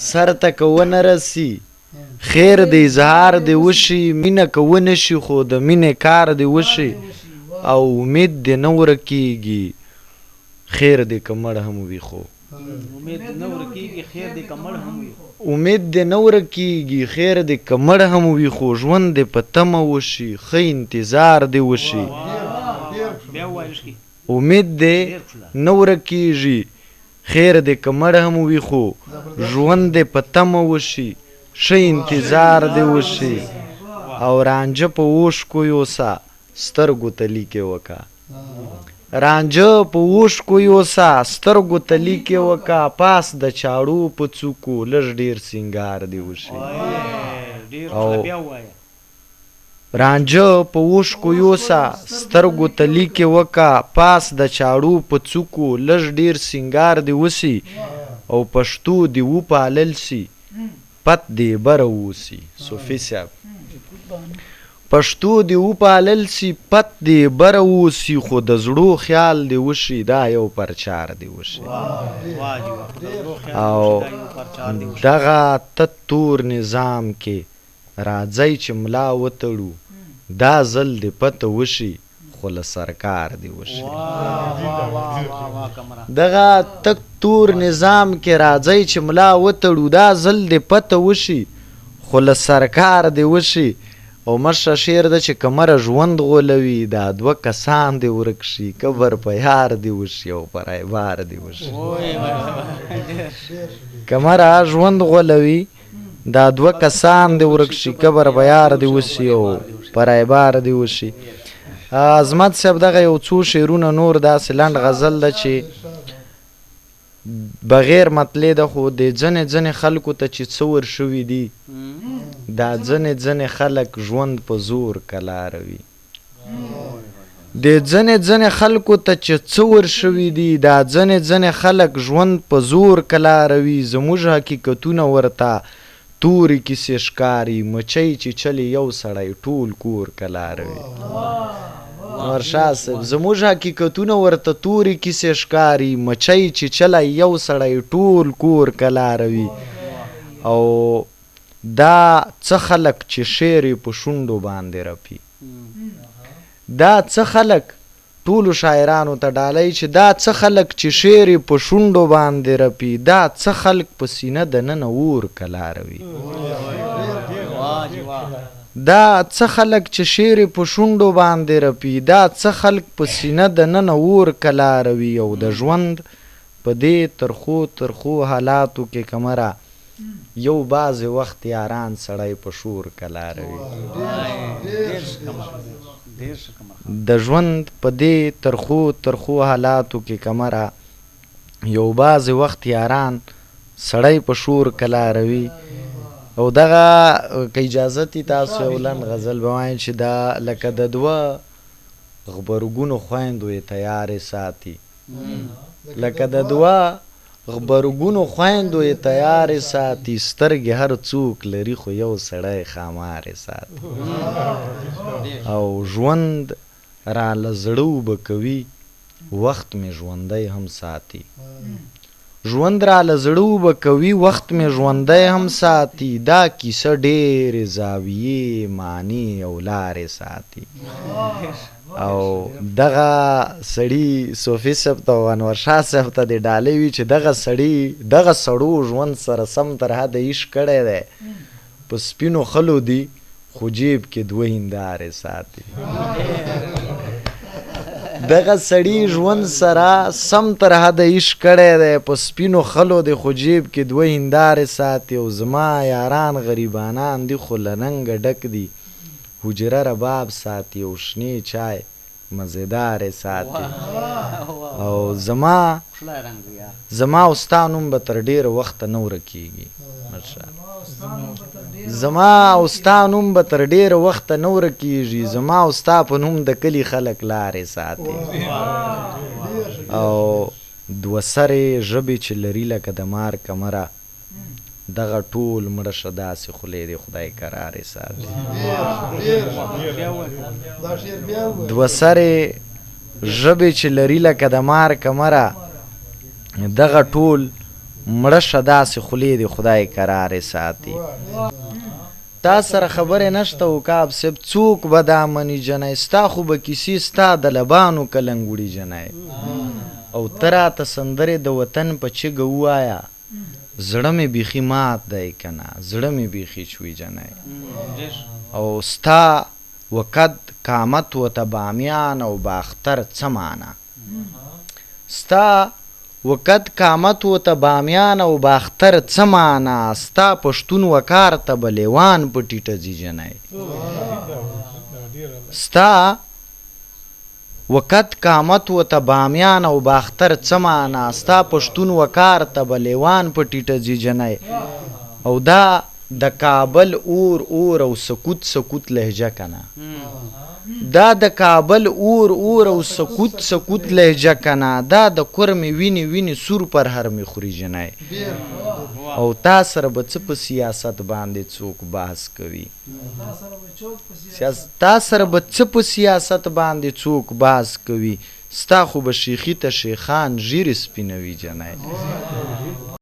سر ته که ونه رسي خیر د اظهار دې وشي مینه که ونه شي خو د مینې کار دې وشي او امید دې نه ورکېږي خیر دې که مړ هم وي خو امید دې نه ورکېږي خیر دې که مړ هم وي خو ژوند دې په تمه وشي ښه انتظار دې وشي امید دې نه ورکېږي خیر دې که مړ هم وي خو ژوند دې په تمه وشي ښه انتظار دې وشي او رانجه په اوښکو یوسه سترګو ته لیکې وکه رانجه په اوښکو یوسه سترګو ته لیکې وکه پاس د چاړو په څوکو لږ ډېر سینګار دې وشي او رانجه په اوښکو یوسه سترګو ته لیکې وکه پاس د چاړو په څوکو لږ ډېر سینګار دې وسي او پښتو دې وپالل سي پت دې بره اوسي صوفي صاحب پښتو دې وپالل سي پت دې بره اوسي خو د زړو خیال دې وشي دا یو پرچار دې وشي او دغه تت تور نظام کې راځئ چې ملا وتړو دا ځل دې پته وشي خو له سرکار دې وشي دغه تک تور نظام کې راځئ چې ملا وتړو دا ځل دې پته وشي خو له سرکار دې وشي او مشه شعر ده چې کمره ژوند غولوي دا دوه کسان دې ورک شي کبر په یار دې وشي او پر ایبار دې وشي کمره ژوند غولوي دا دوه کسان دې ورک شي کبر په یار دې وشي او پر ایبار دې وشي عظمت صاحب دغه یو څو شعرونه نور داسې لنډ غزل ده چې بغیر مطلع ده خو د ځنې خلکو ته چې څه ورشوي دي دا ځنې خلک ژوند په زور کلاروي د ځنې خلکو ته چې څه ورشوي دي دا ځنې خلک ژوند په زور کلاروي زموږ حقیقتونه ورته تورې کیسې ښکاري مچۍ چې چلی یو سړی ټول کور کلاروي نورشاه صاحب زموږ حقیقتونه ورته تورې کیسې ښکاري مچۍ چې چلی یو سړی ټول کور کلاروي او دا څه خلک چې شعر یې په شونډو باندې رپي دا څه خلک ټولو شاعرانو ته ډالۍ چې دا څه خلک چې شعر یې په شونډو باندې رپي دا څه خلک په سینه دننه اور کلاروي دا څه خلک چې شعر یې په شونډو باندې رپي دا څه خلک په سینه دننه اور کلاروي او د ژوند په دې ترخو حالاتو کې کمره یو بعضې وخت یاران سړی په شور کلاروي د ژوند په دې ترخو حالاتو کې کمره یو بعضې وخت یاران سړی په شور کلاروي او دغه که اجازتي تاسو یو لنډ غزل به وایم چې دا لکه د دوه غبرګونو خویندو یې تیارې ساتي لکه د دوه غبرګونو خویندو یې تیارې ساتي سترګې هر څوک لري خو یو سړی ښامارې ساتي او ژوند راله زړه اوبه کوي وخت مې ژوندی هم ساتي ژوند راله زړه اوبه کوي وخت مې ژوندی هم ساتي دا کیسه ډېرې زاویې معنی او لارې ساتي او دغه سړي صوفي صاحب ته او انورشاه صاحب ته د ډالۍ وي چې دغه سړو ژوند سره سم تر حده عشق کړی دی په سپینو خلو دي خو جیب کې دوه هندارې ساتي دغه سړي ژوند سره سم تر حده عشق کړی دی په سپینو خلو دی خو جیب کې دوه هندارې ساتي او زما یاران غریبانان دي خو له ننګه ډک دي حجره رباب ساتي او شنې چای مزیدارې ساتي او زما او ستا نوم به تر ډېره وخته نه ورکېږي زما او ستا نوم به تر ډېره وخته نه ورکېږي زما او ستا په نوم د کلي خلک لارې ساتي او دوه سرې ژبې چې لري لکه د مار کمره دغه ټول مړه شه داسې خولې دی خدای کرارې ساتي دوه سرې ژبې چې لري لکه د مار کمره دغه ټول مړه شه داسې خولې دې خدای کرارې ساتي. تا سره خبرې نشته عقاب صاحب څوک به دا مني جنی ستا خو به کیسې ستا د لبانو کلنګ وړي جنی او ته راته سندرې د وطن په چیږه ووایه زړه مې بیخي مات دی که نه زړه مې بیخي چوي جنی او ستا وقد قامت ورته بامیان او باختر څه معنی ستا وقد قامت ورته بامیان او باختر څه معنی ستا پښتون وقار ته به لیوان په ټیټه ځي جنی ستا وقت قامت ورته بامیان او باختر څه معنی ستا پښتون وقار ته به لیوان په ټیټه ځي جنی او دا د کابل اور او سکوت سکوت لهجه کنه دا د کابل اور او سکوت لهجه کنه دا د کورمې ویني سور پر هر مې خوري جنی او تا سره به څه په سیاست باندې څوک بحث کوي تا سره به څه په سیاست باندې څوک بحث کوي ستا خو به شیخي ته شیخان ژیرې سپینوي جنی